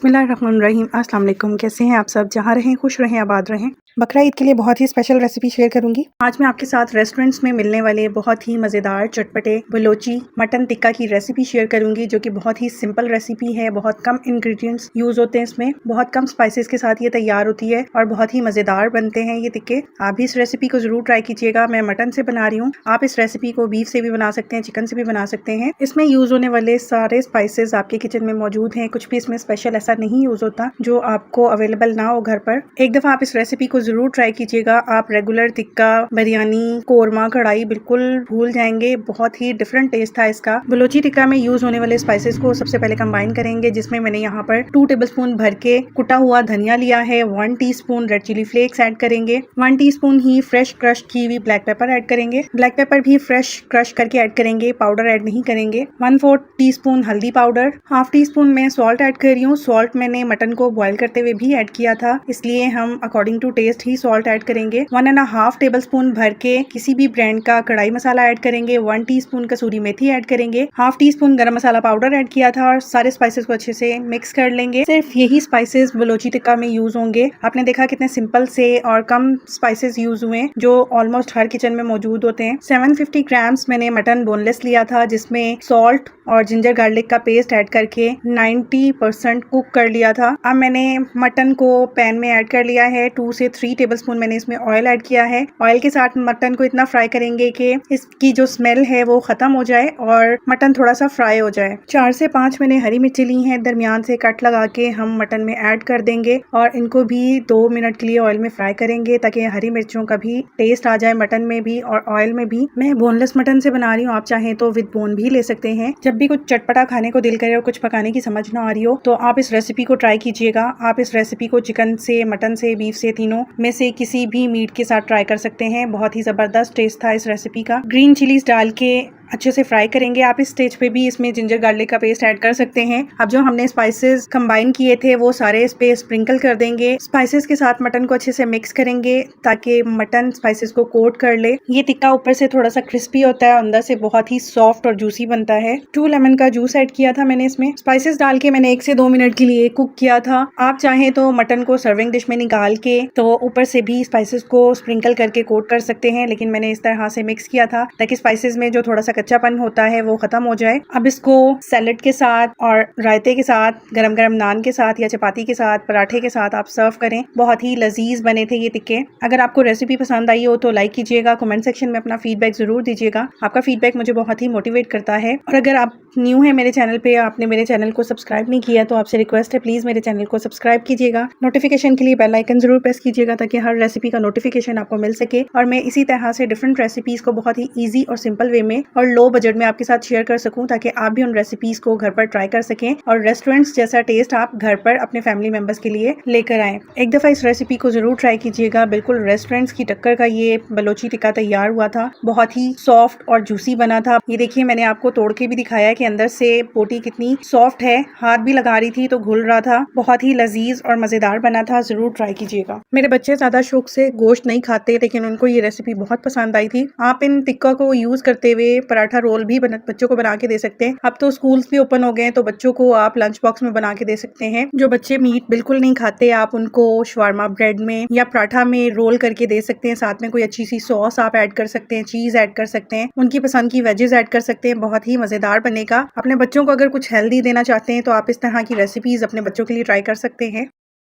बिस्मिल्लाहिर्रहमानिर्रहीम। अस्सलाम वालेकुम। कैसे हैं आप सब? जहाँ रहें खुश रहें, आबाद रहें। बकरा ईद के लिए बहुत ही स्पेशल रेसिपी शेयर करूंगी। आज मैं आपके साथ रेस्टोरेंट्स में मिलने वाले बहुत ही मज़ेदार चटपटे बलोची मटन टिक्का की रेसिपी शेयर करूंगी, जो कि बहुत ही सिंपल रेसिपी है। बहुत कम इंग्रेडिएंट्स यूज़ होते हैं इसमें, बहुत कम स्पाइसेस के साथ ये तैयार होती है और बहुत ही मज़ेदार बनते हैं ये टिक्के। आप भी इस रेसिपी को ज़रूर ट्राई कीजिएगा। मैं मटन से बना रही हूँ, आप इस रेसिपी को बीफ से भी बना सकते हैं, चिकन से भी बना सकते हैं। इसमें यूज़ होने वाले सारे स्पाइसेस आपके किचन में मौजूद हैं। कुछ भी इसमें स्पेशल ऐसा नहीं यूज़ होता जो आपको अवेलेबल ना हो घर पर। एक दफ़ा आप इस रेसिपी को ज़रूर ट्राई कीजिएगा। आप रेगुलर टिक्का, बिरयानी, कोरमा, कढ़ाई बिल्कुल भूल जाएंगे। बहुत ही डिफरेंट टेस्ट था इसका। बलोची टिक्का में यूज़ होने वाले स्पाइसेस को सबसे पहले कंबाइन करेंगे, जिसमें मैंने यहाँ पर 2 टेबलस्पून भर के कुटा हुआ धनिया लिया है। 1 teaspoon red chilli flakes add करेंगे। 1 टीस्पून ही फ्रेश क्रश की हुई ब्लैक पेपर ऐड करेंगे। ब्लैक पेपर भी फ्रेश क्रश करके ऐड करेंगे, पाउडर ऐड नहीं करेंगे। 1/4 टीस्पून हल्दी पाउडर। हाफ टी स्पून मैं सॉल्ट ऐड कर रही हूँ। सॉल्ट मैंने मटन को बॉईल करते हुए भी ऐड किया था, इसलिए हम अकॉर्डिंग टू टेस्ट ही सॉल्ट ऐड करेंगे। 1.5 टेबलस्पून भर के किसी भी ब्रांड का कढ़ाई मसाला ऐड करेंगे। 1 टीस्पून कसूरी मेथी ऐड करेंगे। हाफ टी स्पून गरम मसाला पाउडर ऐड किया था और सारे स्पाइसेस को अच्छे से मिक्स कर लेंगे। सिर्फ यही स्पाइसेस बलोची टिक्का में यूज होंगे। आपने देखा कितने सिंपल से और कम स्पाइसेस यूज हुए, जो ऑलमोस्ट हर किचन में मौजूद होते हैं। 750 ग्राम्स मैंने मटन बोनलेस लिया था, जिसमें सॉल्ट और जिंजर गार्लिक का पेस्ट ऐड करके 90% कुक कर लिया था। अब मैंने मटन को पैन में ऐड कर लिया है। 2 से 3 टेबलस्पून मैंने इसमें ऑयल ऐड किया है। ऑयल के साथ मटन को इतना फ्राई करेंगे कि इसकी जो स्मेल है वो खत्म हो जाए और मटन थोड़ा सा फ्राई हो जाए। 4 से 5 मैंने हरी मिर्ची ली हैं, दरमियान से कट लगा के हम मटन में ऐड कर देंगे और इनको भी 2 मिनट के लिए ऑयल में फ्राई करेंगे, ताकि हरी मिर्चों का भी टेस्ट आ जाए मटन में भी और ऑयल में भी। मैं बोनलेस मटन से बना रही हूँ, आप चाहें तो विद बोन भी ले सकते हैं। जब भी कुछ चटपटा खाने को दिल करे और कुछ पकाने की समझ ना आ रही हो, तो आप इस रेसिपी को ट्राई कीजिएगा। आप इस रेसिपी को चिकन से, मटन से, बीफ से, तीनों में से किसी भी मीट के साथ ट्राई कर सकते हैं। बहुत ही जबरदस्त टेस्ट था इस रेसिपी का। ग्रीन चिलीज डाल के अच्छे से फ्राई करेंगे। आप इस स्टेज पे भी इसमें जिंजर गार्लिक का पेस्ट ऐड कर सकते हैं। अब जो हमने स्पाइसेस कंबाइन किए थे वो सारे इस पे स्प्रिंकल कर देंगे। स्पाइसेस के साथ मटन को अच्छे से मिक्स करेंगे ताकि मटन स्पाइसेस को कोट कर ले। ये टिक्का ऊपर से थोड़ा सा क्रिस्पी होता है, अंदर से बहुत ही सॉफ्ट और जूसी बनता है। 2 लेमन का जूस ऐड किया था मैंने इसमें। स्पाइसेस डाल के मैंने 1 से 2 मिनट के लिए कुक किया था। आप चाहें तो मटन को सर्विंग डिश में निकाल के तो ऊपर से भी स्पाइसेस को स्प्रिंकल करके कोट कर सकते हैं, लेकिन मैंने इस तरह से मिक्स किया था ताकि स्पाइसेस में जो थोड़ा सा कच्चापन होता है वो खत्म हो जाए। अब इसको सैलेड के साथ और रायते के साथ, गरम गरम नान के साथ या चपाती के साथ, पराठे के साथ आप सर्व करें। बहुत ही लजीज बने थे ये टिक्के। अगर आपको रेसिपी पसंद आई हो तो लाइक कीजिएगा, कमेंट सेक्शन में अपना फीडबैक जरूर दीजिएगा। आपका फीडबैक मुझे बहुत ही मोटिवेट करता है। और अगर आप न्यू है मेरे चैनल पे, आपने मेरे चैनल को सब्सक्राइब नहीं किया, तो आपसे रिक्वेस्ट है प्लीज मेरे चैनल को सब्सक्राइब कीजिएगा। नोटिफिकेशन के लिए बेल आइकन जरूर प्रेस कीजिएगा ताकि हर रेसिपी का नोटिफिकेशन आपको मिल सके और मैं इसी तरह से डिफरेंट रेसिपीज को बहुत ही ईजी और सिंपल वे में और लो बजट में आपके साथ शेयर कर सकूं, ताकि आप भी उन रेसिपीज को घर पर ट्राई कर सकें और रेस्टोरेंट्स जैसा टेस्ट आप घर पर अपने फैमिली मेंबर्स के लिए लेकर आएं। एक दफा इस रेसिपी को जरूर ट्राई कीजिएगा। बिल्कुल रेस्टोरेंट्स की टक्कर का ये बलोची टिक्का तैयार हुआ था। बहुत ही सॉफ्ट और जूसी बना था। ये देखिए, मैंने आपको तोड़ के भी दिखाया कि अंदर से बोटी कितनी सॉफ्ट है। हाथ भी लगा रही थी तो घुल रहा था। बहुत ही लजीज और मजेदार बना था। जरूर ट्राई कीजिएगा। मेरे बच्चे ज्यादा शौक से गोश्त नहीं खाते, लेकिन उनको ये रेसिपी बहुत पसंद आई थी। आप इन टिक्का को यूज करते हुए पराठा रोल भी बच्चों को बना के दे सकते हैं। अब तो स्कूल्स भी ओपन हो गए हैं, तो बच्चों को आप लंच बॉक्स में बना के दे सकते हैं। जो बच्चे मीट बिल्कुल नहीं खाते, आप उनको शवारमा ब्रेड में या पराठा में रोल करके दे सकते हैं। साथ में कोई अच्छी सी सॉस आप ऐड कर सकते हैं, चीज ऐड कर सकते हैं, उनकी पसंद की वेजेस ऐड कर सकते हैं। बहुत ही मजेदार बनेगा। अपने बच्चों को अगर कुछ हेल्दी देना चाहते हैं तो आप इस तरह की रेसिपीज अपने बच्चों के लिए ट्राई कर सकते हैं।